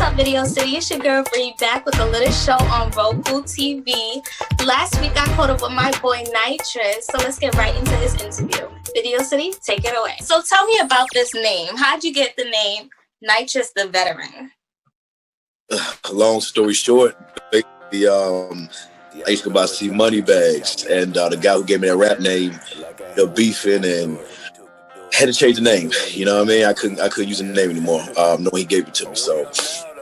up, Video City? It's your girl Bree back with a little show on Roku TV. Last week I caught up with my boy Nitrous, so let's get right into his interview. Video City, take it away. So tell me about this name. How'd you get the name Nitres The Veteran? Long story short, I used to go by see Money Bags, and the guy who gave me that rap name, beefing, and had to change the name. You know what I mean? I couldn't use the name anymore. No, he gave it to me. So,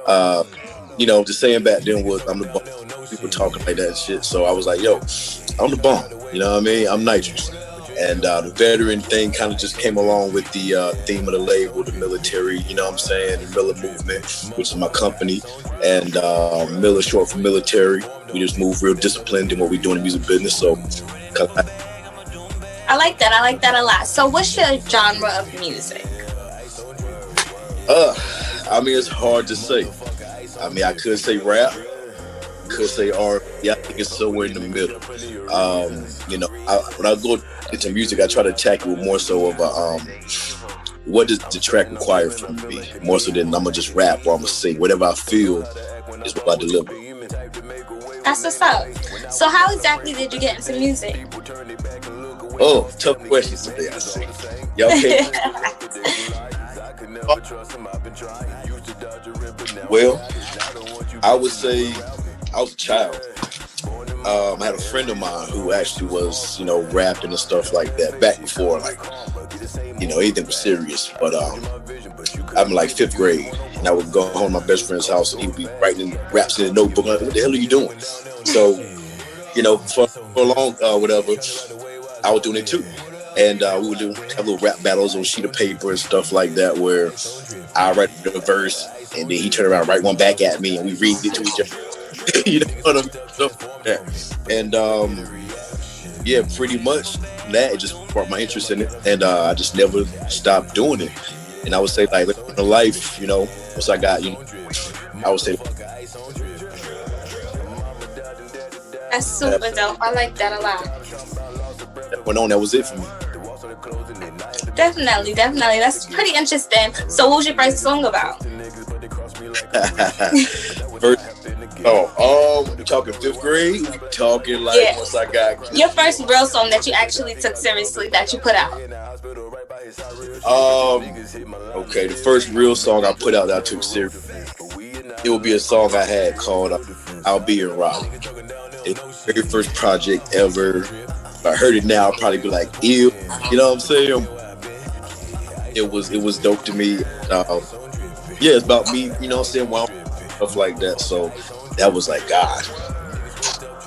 the saying back then was, I'm the bomb. People talking like that and shit. So I was like, yo, I'm the bomb. You know what I mean? I'm Nitrous. And the veteran thing kind of just came along with the theme of the label, the military, you know what I'm saying? The Miller Movement, which is my company. And Miller, short for military. We just move real disciplined in what we do in the music business. So, I like that a lot. So what's your genre of music? It's hard to say. I could say rap, could say R&B. I think it's somewhere in the middle. When I go into music, I try to attack it with more so of a, what does the track require from me? More so than I'm gonna just rap or I'm gonna sing. Whatever I feel is what I deliver. That's what's up. So how exactly did you get into music? Oh, tough questions today, I see. Y'all okay? Well, I would say I was a child. I had a friend of mine who actually was, rapping and stuff like that back before, anything was serious. But I'm like 5th grade, and I would go home to my best friend's house, and he would be writing raps in a notebook. Like, what the hell are you doing? So, for long, whatever, I was doing it too. And we would have little rap battles on a sheet of paper and stuff like that, where I write the verse, and then he turned around and write one back at me, and we read it to each other. You know what I mean? Stuff like that. And pretty much that, it just sparked my interest in it, and I just never stopped doing it. And I would say, like, in life, once I got, I would say. That's super dope. I like that a lot. That went on. That was it for me. Definitely. That's pretty interesting. So what was your first song about? We're talking 5th grade. We're talking once I got your first real song that you actually took seriously that you put out. Okay, the first real song I put out that I took seriously, it would be a song I had called "I'll Be in Raleigh." It's the very first project ever. If I heard it now, I'll probably be like, ew. You know what I'm saying? It was dope to me. It's about me, wow, stuff like that. So that was like, God,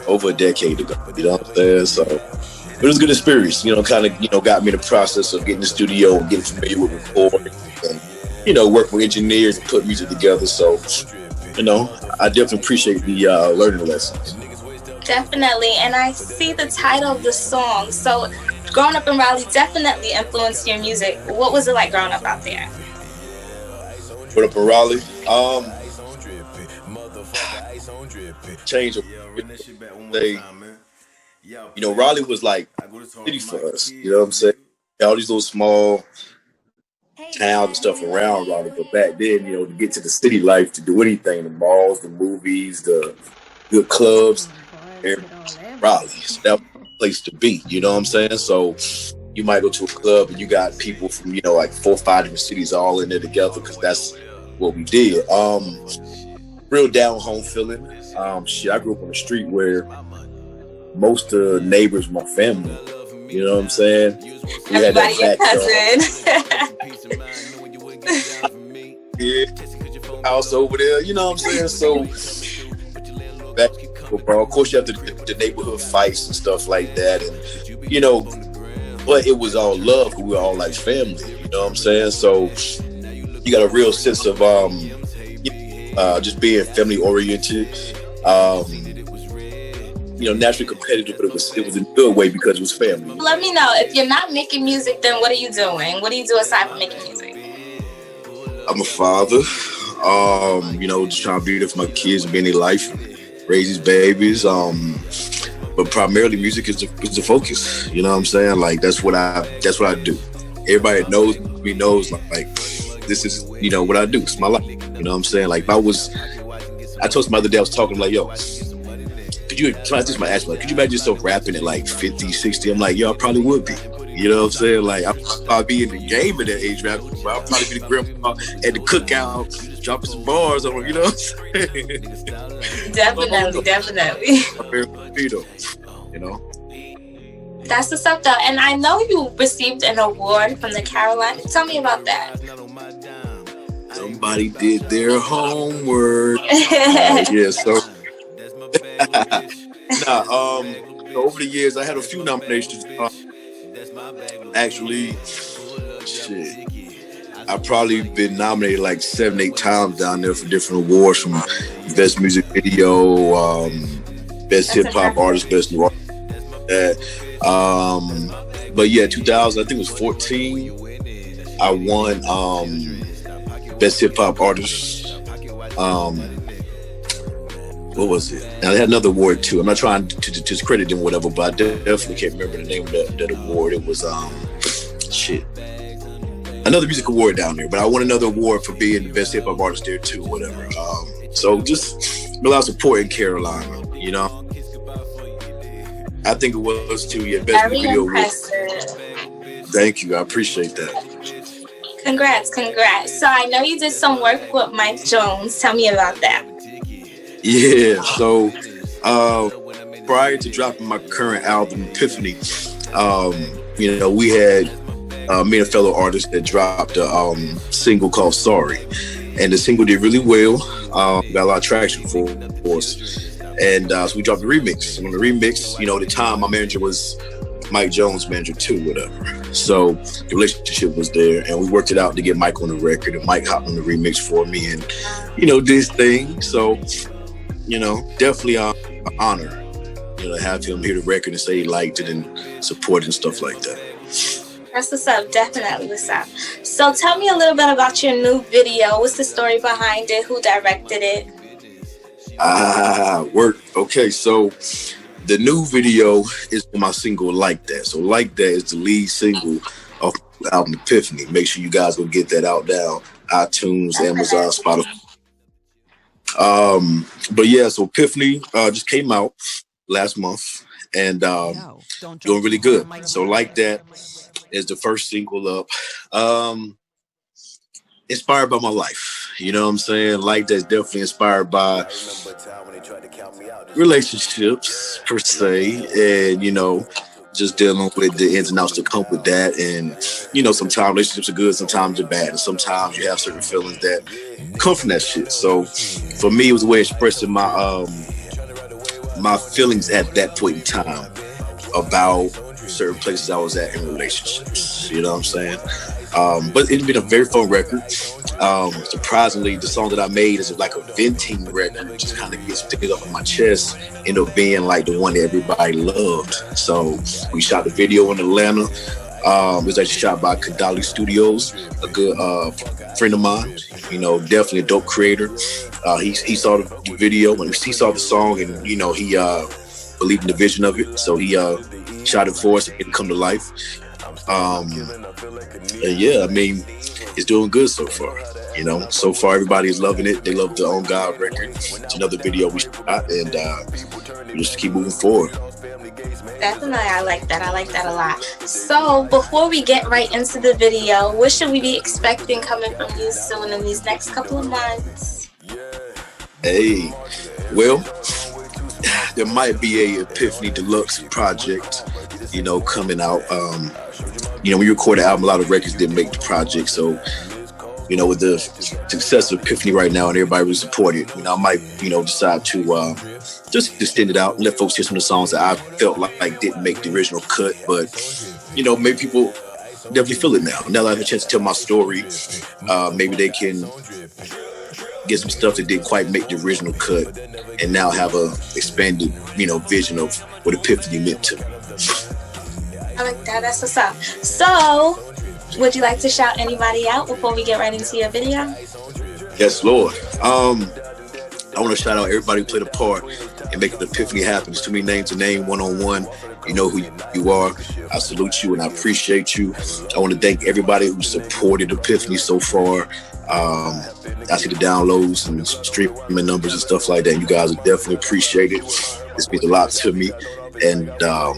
over a decade ago, you know what I'm saying? So it was a good experience, kind of, got me in the process of getting in the studio and getting familiar with recording and, work with engineers and put music together. So, I definitely appreciate the learning lessons. Definitely, and I see the title of the song. So growing up in Raleigh definitely influenced your music. What was it like growing up out there? Growing up in Raleigh, change of Raleigh was like city for us, you know what I'm saying? All these little small towns and stuff around Raleigh, but back then, to get to the city life, to do anything, the malls, the movies, the good clubs, Raleigh, so that was the place to be, you know what I'm saying? So you might go to a club and you got people from, like 4 or 5 different cities all in there together, because that's what we did. Real down home feeling. I grew up on the street where most of the neighbors were my family. You know what I'm saying? We had that cousin. House over there. You know what I'm saying? So back, bro, of course you have the neighborhood fights and stuff like that, and but it was all love. We were all like family. You know what I'm saying? So you got a real sense of just being family oriented. Naturally competitive, but it was in a good way because it was family. Let me know, if you're not making music, then what are you doing? What do you do aside from making music? I'm a father. Just trying to be there for my kids and be in their life, raise these babies. But primarily music is the focus. You know what I'm saying? Like that's what I do. Everybody knows me knows like this is what I do. It's my life. You You know what I'm saying? Like, I told somebody the other day, I was talking, like, yo, could you imagine yourself rapping at like 50, 60? I'm like, yo, I probably would be. You know what I'm saying? Like, I'll be in the game at that age, rapping, but I'll probably be the grandpa at the cookout, dropping some bars on, you know what I'm saying? Definitely. Bennito, you know? That's the stuff, though. And I know you received an award from the Carolina. Tell me about that. Somebody did their homework. Yeah, so. Over the years, I had a few nominations. Actually, shit, I've probably been nominated like 7-8 times down there for different awards, from best music video, best hip hop artist, best new artist. But yeah, 2000, I think it was 14. I won best hip hop artist. What was it? Now they had another award too. I'm not trying to discredit them, whatever, but I definitely can't remember the name of that award. It was another music award down there. But I won another award for being the best hip hop artist there too, whatever. So just a lot of support in Carolina, you know. I think it was too. Yeah, best very video impressive. Award. Thank you. I appreciate that. Congrats. So I know you did some work with Mike Jones. Tell me about that. Yeah, so prior to dropping my current album, Epiphany, you know, we had me and a fellow artist that dropped a single called Sorry. And the single did really well, got a lot of traction for us. And so we dropped the remix. And on the remix, you know, at the time, my manager was Mike Jones' manager too, whatever. So the relationship was there, and we worked it out to get Mike on the record, and Mike hopped on the remix for me and, you know, did his thing. So, you know, definitely an honor, you know, to have him hear the record and say he liked it and support it and stuff like that. That's what's up. Definitely what's up. So tell me a little bit about your new video. What's the story behind it? Who directed it? Work. Okay, so the new video is my single Like That. So Like That is the lead single of the album Epiphany. Make sure you guys go get that out now. iTunes, Amazon, Spotify. But yeah, so Epiphany just came out last month and doing really good. So Like That is the first single up. Inspired by my life. You know what I'm saying? Like That's definitely inspired by relationships per se, and, you know, just dealing with the ins and outs that come with that. And, you know, sometimes relationships are good, sometimes they're bad, and sometimes you have certain feelings that come from that shit. So for me, it was a way of expressing my my feelings at that point in time about certain places I was at in relationships. You know what I'm saying? But it's been a very fun record. Surprisingly, the song that I made is like a venting record. It just kind of gets things up on my chest, end up being like the one that everybody loved. So we shot the video in Atlanta. It was actually shot by Kadali Studios, a good friend of mine. You know, definitely a dope creator. He saw the video and he saw the song, and, you know, he believed in the vision of it. So he shot it for us and it come to life. And yeah, I mean, it's doing good so far. You know, so far everybody is loving it. They love the On God record. It's another video we shot, and we just keep moving forward. Definitely, I like that. I like that a lot. So before we get right into the video, what should we be expecting coming from you soon in these next couple of months? Hey, well, there might be a Epiphany Deluxe project, you know, coming out. You know, when you record an album, a lot of records didn't make the project. So, you know, with the success of Epiphany right now and everybody really support it, you know, I might, you know, decide to just extend it out and let folks hear some of the songs that I felt like didn't make the original cut. But, you know, maybe people definitely feel it now. Now that I have a chance to tell my story, maybe they can get some stuff that didn't quite make the original cut and now have a expanded, you know, vision of what Epiphany meant to me. I like that. That's what's up. So, would you like to shout anybody out before we get right into your video? Yes, Lord. I want to shout out everybody who played a part in making the Epiphany happen. There's too many names to name one-on-one. You know who you are. I salute you and I appreciate you. I want to thank everybody who supported Epiphany so far. I see the downloads and streaming numbers and stuff like that. You guys are definitely appreciated. This means a lot to me. And I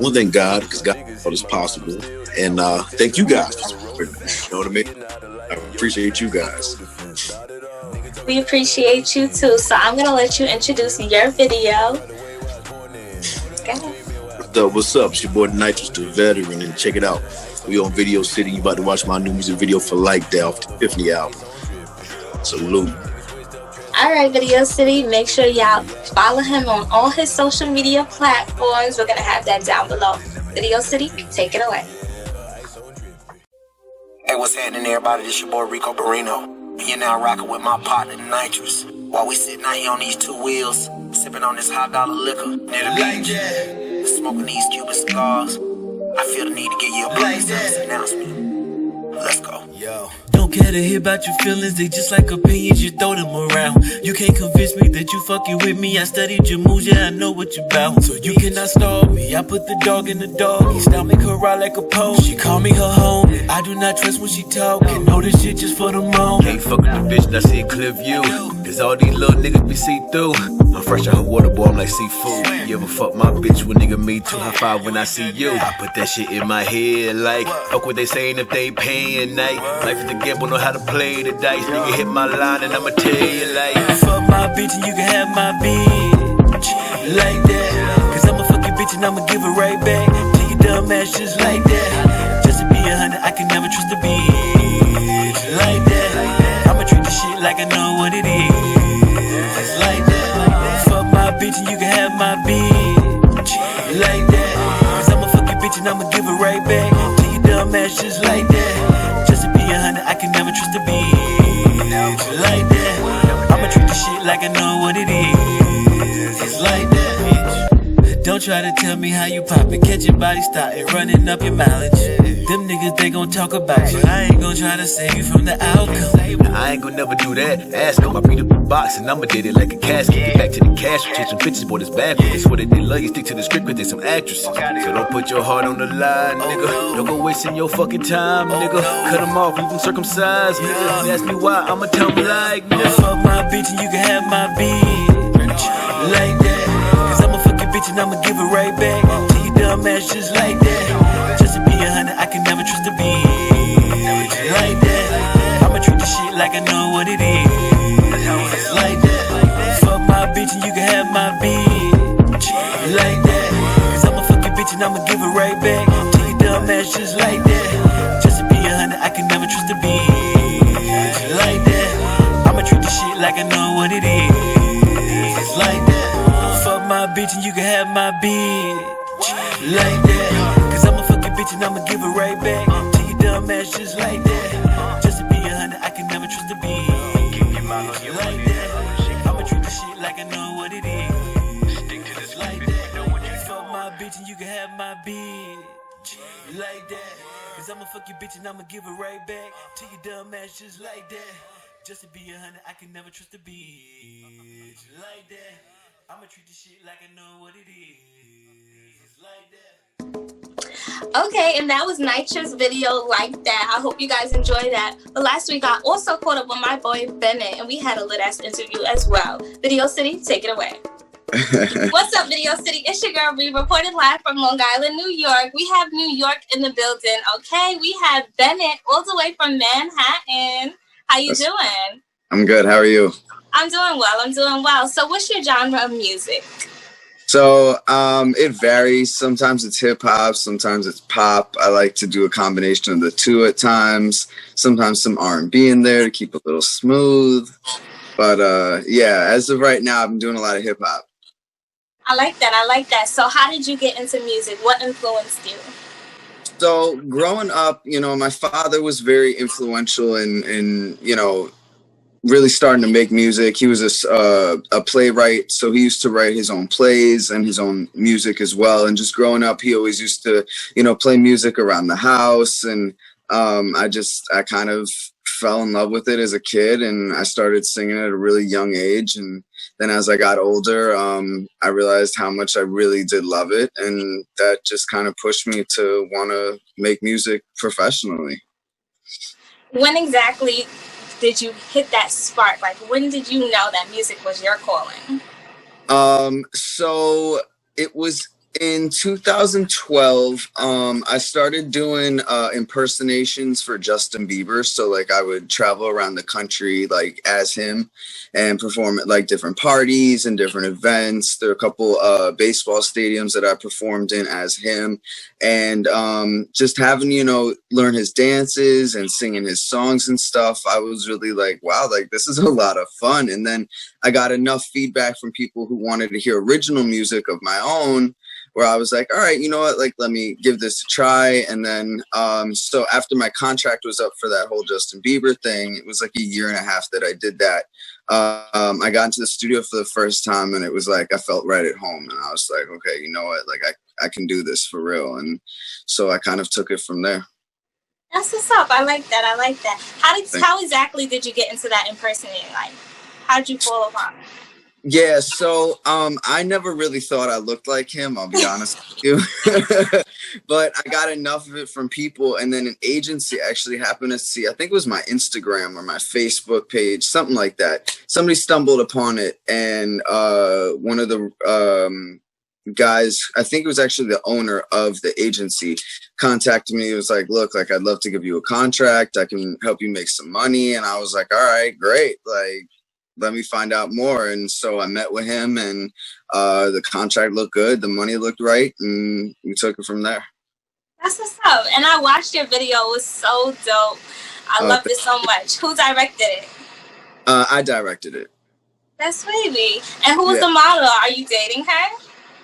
want to thank God, because God made this possible. And thank you guys for supporting me. You know what I mean? I appreciate you guys. We appreciate you too. So I'm going to let you introduce your video. Go ahead. What's up? It's your boy Nitres The Veteran, and check it out. We on Video City. You about to watch my new music video for Like That off the Epiphany album. Salute. All right, Video City. Make sure y'all follow him on all his social media platforms. We're going to have that down below. Video City, take it away. Hey, what's happening, everybody? This your boy Rico Barrino. And you're now rocking with my partner, Nitrous. While we sitting out here on these two wheels, sipping on this $100 liquor near the beach, smoking these Cuban cigars, I feel the need to give you a public service announcement. Let's go. Yo. Don't care to hear about your feelings, they just like opinions, you throw them around. You can't convince me that you fucking with me, I studied your moves, yeah, I know what you bout. So you cannot stop me, I put the dog in the dog, style make her ride like a pole. She call me her home, I do not trust when she talk, and know this shit just for the moment. Can't fuck with the bitch, and I see a clear view, cause all these little niggas be see-through. I'm fresh out her water, boy, I'm like seafood. You ever fuck my bitch with nigga me too? High five when I see you. I put that shit in my head like, fuck what they saying if they paying night. Life is the gamble, know how to play the dice. Nigga hit my line and I'ma tell you like, fuck my bitch and you can have my bitch like that. Cause I'm a fucking bitch and I'ma give it right back to your dumb ass just like that. Just to be 100, I can never trust a bitch like that. I'ma treat this shit like I know what it is like that. Fuck my bitch and you can have my bitch like that. Cause I'm a fucking bitch and I'ma give it right back to your dumb ass just like that. Just to be 100, I can never trust a bitch like that. I'ma treat this shit like I know what it is. It's like that, bitch. Don't try to tell me how you poppin', catch your body startin', running up your mileage. Them niggas, they gon' talk about you. I ain't gon' try to save you from the outcome. nah, I ain't gon' never do that. Ask him, I beat up the box and I'ma did it like a casket. Get back to the cash, chasing bitches, boy, this bad. They swear that they love you, stick to the script cause they some actresses. So don't put your heart on the line, nigga. Don't go wasting your fucking time, nigga. Cut them off, leave them circumcised, nigga. Ask me why, I'ma tell them like, nigga. Fuck my bitch and you can have my bitch like that. Cause I'm a fucking bitch and I'ma give it right back to your dumb ass just like that. Just to be 100, I can never trust a bitch like that. I'ma treat this shit like I know what it is like that. Fuck my bitch and you can have my bitch like that. Cause I'm a fucking bitch and I'ma give it right back to your dumb ass just like that. Just to be 100, I can never trust a bitch like that. I'ma treat this shit like I know what it is like that. Fuck my bitch and you can have my bitch like that. Cause I'm a fucking bitch and I'ma give it right back to your dumb ass just like that. Just to be 100, I can never trust a bitch like that. I'ma treat this shit like I know what it is. Stick to this like that. Fuck my bitch and you can have my bitch like that. Cause I'ma fuck your bitch and I'ma give it right back to your dumb ass just like that. Just to be 100, I can never trust a bitch like that. I'ma treat this shit like I know what it is like that. Okay, and that was Nitrous' video Like That. I hope you guys enjoyed that. But last week, I also caught up with my boy Bennett, and we had a lit-ass interview as well. Video City, take it away. What's up, Video City? It's your girl, Bree, reported live from Long Island, New York. We have New York in the building, okay? We have Bennett all the way from Manhattan. How you doing? I'm good. How are you? I'm doing well. I'm doing well. So what's your genre of music? So it varies. Sometimes it's hip hop, sometimes it's pop. I like to do a combination of the two at times. Sometimes some R&B in there to keep it a little smooth. But yeah, as of right now, I'm doing a lot of hip hop. I like that. I like that. So how did you get into music? What influenced you? So growing up, you know, my father was very influential in you know, really starting to make music. He was a playwright, so he used to write his own plays and his own music as well. And just growing up, he always used to, you know, play music around the house. And I kind of fell in love with it as a kid, and I started singing at a really young age. And then as I got older, I realized how much I really did love it, and that just kind of pushed me to want to make music professionally. When exactly did you hit that spark? Like, when did you know that music was your calling? So it was in 2012. I started doing impersonations for Justin Bieber. So like I would travel around the country like as him and perform at like different parties and different events. There are a couple baseball stadiums that I performed in as him, and just having, you know, learn his dances and singing his songs and stuff. I was really like, wow, like this is a lot of fun. And then I got enough feedback from people who wanted to hear original music of my own, where I was like, all right, you know what, like, let me give this a try. And then, so after my contract was up for that whole Justin Bieber thing, it was like a year and a half that I did that. I got into the studio for the first time, and it was like, I felt right at home. And I was like, okay, you know what, like, I can do this for real. And so I kind of took it from there. That's what's up. I like that. I like that. How exactly did you get into that impersonating? Like, how did you fall upon it? Yeah, so I never really thought I looked like him, I'll be honest with you. But I got enough of it from people, and then an agency actually happened to see, I think it was my Instagram or my Facebook page, something like that. Somebody stumbled upon it, and one of the guys, I think it was actually the owner of the agency, contacted me. It was like, look, like, I'd love to give you a contract. I can help you make some money. And I was like, all right, great. Like, let me find out more. And so I met with him, and the contract looked good, the money looked right, and we took it from there. That's what's up. And I watched your video. It was so dope. I loved it so much. Who directed it? I directed it. That's baby. And who was the model? Are you dating her?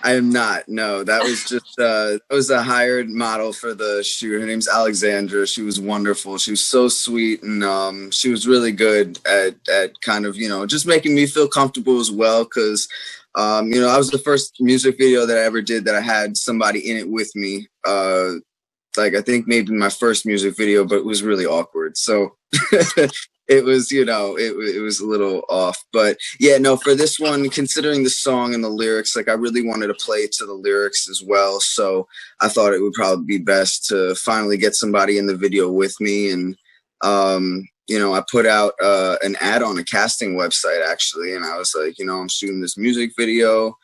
I am not. No, that was just it was a hired model for the shoot. Her name's Alexandra. She was wonderful. She was so sweet, and she was really good at kind of, you know, just making me feel comfortable as well. Because you know, I was the first music video that I ever did that I had somebody in it with me. Like, I think maybe my first music video, but it was really awkward. So it was, you know, it was a little off. But yeah, no, for this one, considering the song and the lyrics, like, I really wanted to play to the lyrics as well. So I thought it would probably be best to finally get somebody in the video with me. And, you know, I put out an ad on a casting website, actually. And I was like, you know, I'm shooting this music video.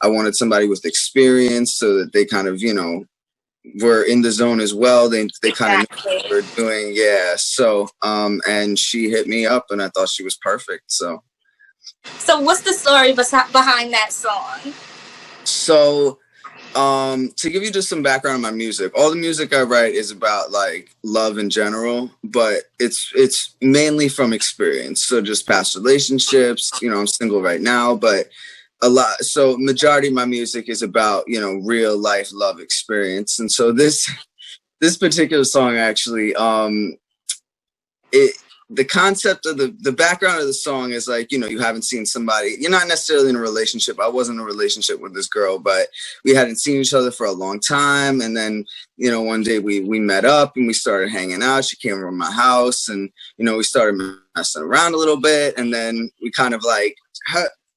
I wanted somebody with experience so that they kind of, you know, were in the zone as well. They kind of knew what they were doing. Yeah. So, and she hit me up, and I thought she was perfect. So what's the story behind that song? So, to give you just some background on my music, all the music I write is about like love in general, but it's mainly from experience. So just past relationships, you know, I'm single right now, but a lot. So majority of my music is about, you know, real life love experience. And so this particular song, actually, the concept of the background of the song is like, you know, you haven't seen somebody, you're not necessarily in a relationship. I wasn't in a relationship with this girl, but we hadn't seen each other for a long time. And then, you know, one day we met up and we started hanging out. She came over to my house, and, you know, we started messing around a little bit. And then we kind of like,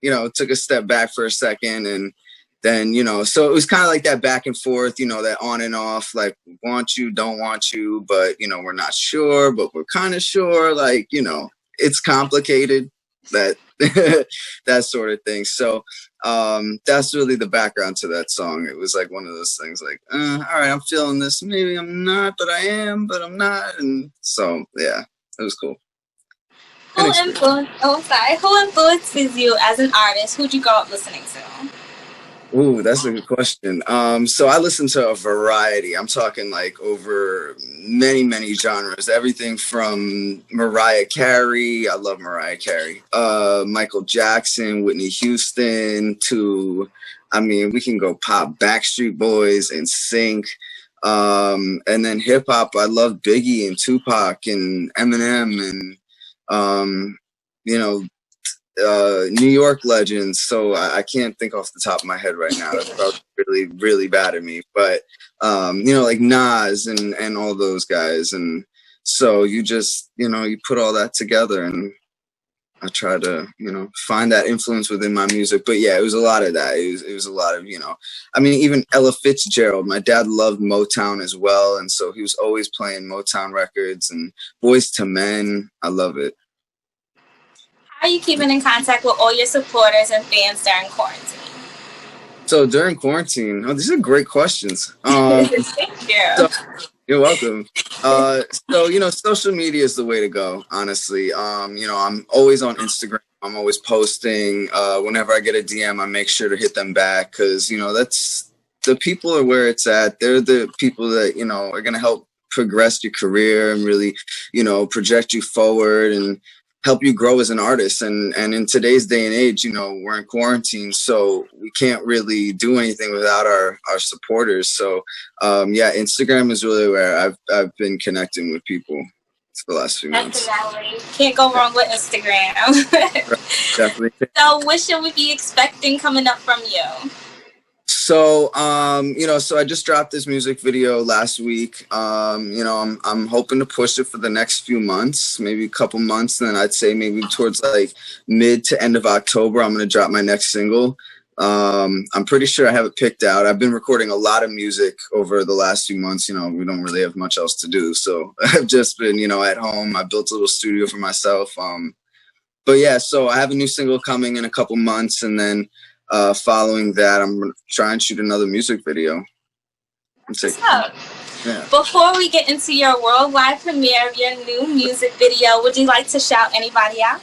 you know, took a step back for a second, and then, you know, so it was kind of like that back and forth, you know, that on and off, like, want you, don't want you, but, you know, we're not sure, but we're kind of sure, like, you know, it's complicated, that that sort of thing. So that's really the background to that song. It was like one of those things like, all right, I'm feeling this, maybe I'm not, but I am, but I'm not. And so, yeah, it was cool. Who influences you as an artist? Who'd you grow up listening to? Ooh, that's a good question. So I listen to a variety. I'm talking like over many, many genres. Everything from Mariah Carey. I love Mariah Carey. Michael Jackson, Whitney Houston, to, I mean, we can go pop, Backstreet Boys, and NSYNC. And then hip hop. I love Biggie and Tupac and Eminem and, you know, New York legends. So I can't think off the top of my head right now. That's probably really, really bad of me. But, you know, like Nas and all those guys. And So you just, you put all that together, and I try to, find that influence within my music. But yeah, it was a lot of that. It was a lot of, even Ella Fitzgerald. My dad loved Motown as well. And so he was always playing Motown records and Boys to Men. I love it. How are you keeping in contact with all your supporters and fans during quarantine? So during quarantine, these are great questions. Thank you. You're welcome. Social media is the way to go, honestly. I'm always on Instagram. I'm always posting. Whenever I get a DM, I make sure to hit them back because, that's the people are where it's at. They're the people that, are going to help progress your career and really, project you forward and help you grow as an artist. And in today's day and age, we're in quarantine, so we can't really do anything without our supporters. So Instagram is really where I've been connecting with people for the last few months. Definitely. Can't go wrong with Instagram. Definitely. So what should we be expecting coming up from you? So, so I just dropped this music video last week. I'm hoping to push it for the next few months, maybe a couple months. And then I'd say maybe towards like mid to end of October, I'm going to drop my next single. I'm pretty sure I have it picked out. I've been recording a lot of music over the last few months. We don't really have much else to do. So I've just been, at home. I built a little studio for myself. So I have a new single coming in a couple months. And then following that, I'm going to try and shoot another music video. Before we get into your worldwide premiere of your new music video, would you like to shout anybody out?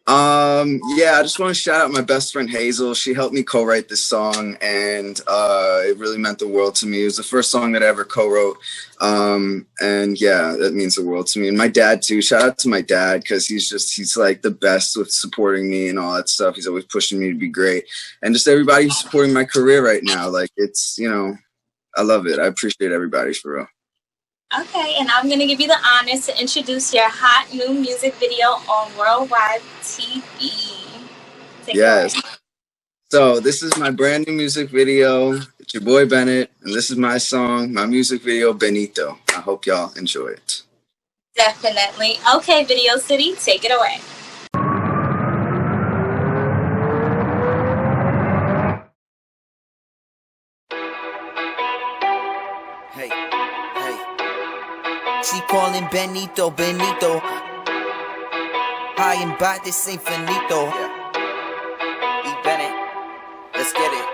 I just want to shout out my best friend Hazel. She helped me co-write this song, and it really meant the world to me. It was the first song that I ever co-wrote, that means the world to me. And my dad too. Shout out to my dad because he's like the best with supporting me and all that stuff. He's always pushing me to be great, and just everybody who's supporting my career right now. Like it's I love it. I appreciate everybody for real. Okay, and I'm going to give you the honors to introduce your hot new music video on Worldwide TV. Yes. So this is my brand new music video. It's your boy Bennett, and this is my song, my music video, Bennito. I hope y'all enjoy it. Definitely. Okay, Video City, take it away. She calling Bennito, Bennito. High and by this ain't finito. Bennett, let's get it.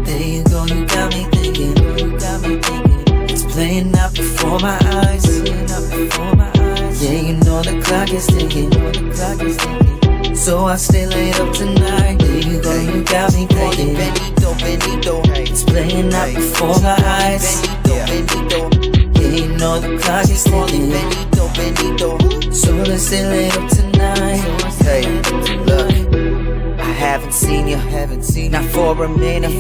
There you go, you got me thinking. It's playing out before my eyes. Yeah, you know the clock is ticking. So I stay late up tonight. There you go, you got me thinking. Bennito. It's playing out before my eyes. Bennito. Yeah, you know the clock is ticking. Bennito. So let's stay late up tonight. Hey, look, I haven't seen you. Not for a minute.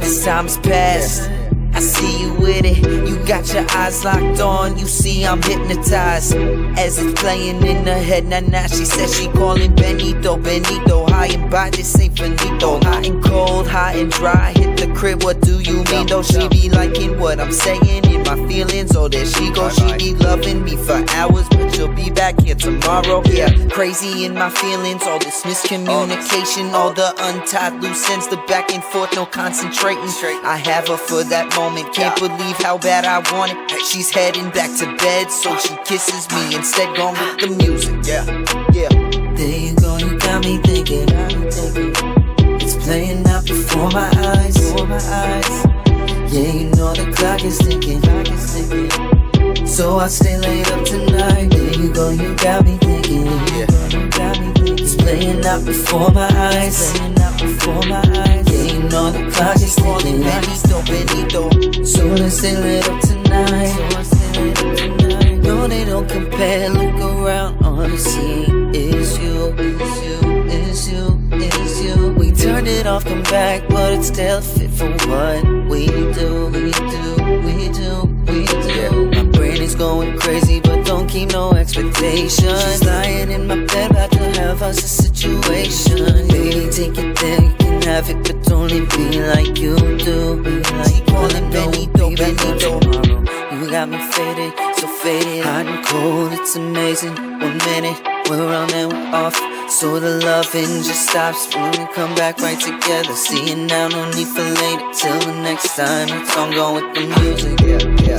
This time's passed. I see you with it. You got your eyes locked on. You see I'm hypnotized as it's playing in her head. Nah, she said she calling Bennito. High and by this ain't finito. Hot and cold, hot and dry. Hit the crib, what do you mean though? She be liking what I'm saying in my feelings. Oh, there she goes. She be loving me for hours, but she'll be back here tomorrow. Yeah, crazy in my feelings. All this miscommunication, all the untied loose ends, the back and forth, no concentrating. I have her for that moment. Can't believe how bad I want it. She's heading back to bed, so she kisses me instead, gone with the music. Yeah. There you go, you got me thinking. It's playing out before my eyes. Yeah, you know the clock is ticking. So I stay late up tonight. There you go, you got me thinking. It's playing out before my eyes. Yeah, you know the clock is ticking. Bennito. So let's stay late up tonight. No, they don't compare. Look around on the scene. It's you. We turned it off, come back, but it's still fit for what we do. My brain is going crazy, but don't keep no expectations. She's lying in my bed, about to have us a situation. Baby, take it there, you can have it, but only be like you do. She calling Bennito. You you got me faded, so faded. Hot and cold, it's amazing. 1 minute, we're on and we're off. So the loving just stops when we come back right together. See you now, no need for later. Till the next time, it's on go with the music.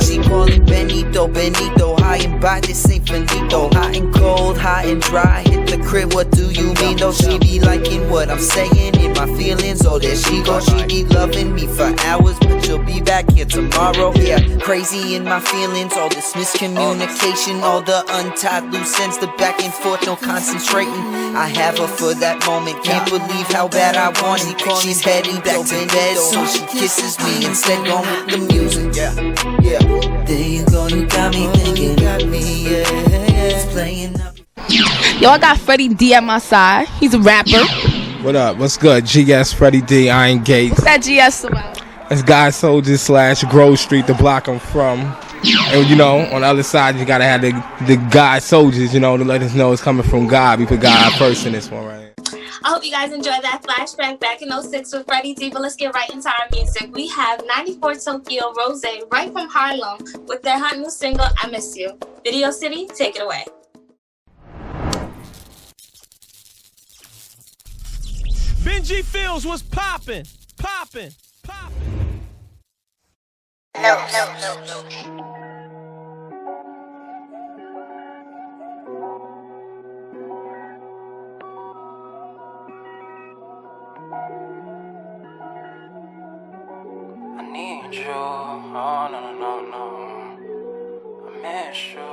She call it Bennito, Bennito. High and by, this ain't finito. Hot and cold, hot and dry. Hit the crib, what do you mean though? She be liking what I'm saying in my feelings. Oh, there she go, she be loving me for hours, but you'll be back here tomorrow. Yeah, crazy in my feelings. All this miscommunication, all the untied loose ends, the back and forth, no concentrating. I have her for that moment, can't believe how bad I want it. She's heading back to bed, so she kisses me instead, going with the music. Yeah. There you go, you got me thinking, it's playing up. Yo, I got Freddy D at my side. He's a rapper. What up? What's good? GS Freddy D, Iron Gates. What's that GS about? That's Guy Soldier / Grove Street, the block I'm from. And you know, on the other side, you gotta have the Guy Soldiers, you know, to let us know it's coming from God. We put God first in this one, right? I hope you guys enjoyed that flashback back in 06 with Freddy D, but let's get right into our music. We have 94 Tokyo Rosee, right from Harlem, with their hot new single, I Miss You. Video City, take it away. Benji Fields was popping. No. I need you. Oh, no. I miss you.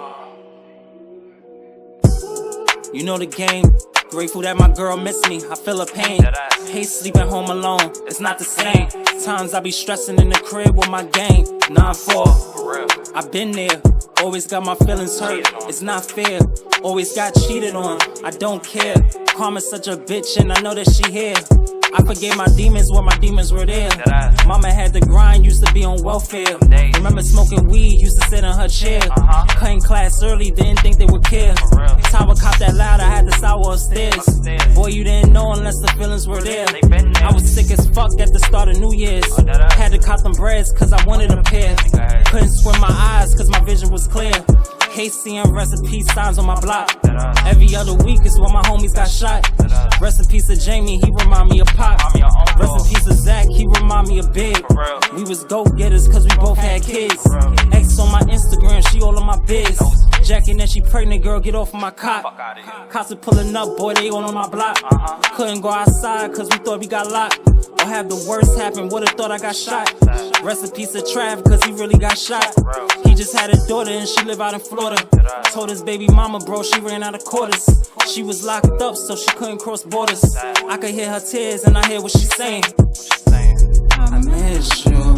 You know the game. Grateful that my girl missed me. I feel her pain. Hate sleeping home alone. It's not the same. Times I be stressing in the crib with my gang. 9-4. I've been there. Always got my feelings hurt. It's not fair. Always got cheated on. I don't care. Karma's such a bitch and I know that she here. I forgave my demons where my demons were there. Mama had to grind, used to be on welfare. Remember smoking weed, used to sit in her chair. Cutting class early, didn't think they would care. Tower cop that loud, I had the sour upstairs. Boy, you didn't know unless the feelings were there. I was sick as fuck at the start of New Year's. Had to cop them breads cause I wanted a pair. Couldn't swim my eyes cause my vision was clear. Hate seeing recipe signs on my block. Every other week is when my homies got shot. Rest in peace of Jamie, he remind me of Pop. Rest in peace of Zach, he remind me of Big. We was go-getters cause we both had kids. Ex on my Instagram, she all on my biz. Jackie and she pregnant, girl, get off of my cot. Cops are pulling up, boy, they all on my block. Couldn't go outside cause we thought we got locked. Or have the worst happen, would've thought I got shot. Rest in peace of Trav cause he really got shot. He just had a daughter and she live out in Florida. Told his baby mama, bro, she ran out of quarters. She was locked up so she couldn't cross borders. I could hear her tears and I hear what she's saying. I miss you.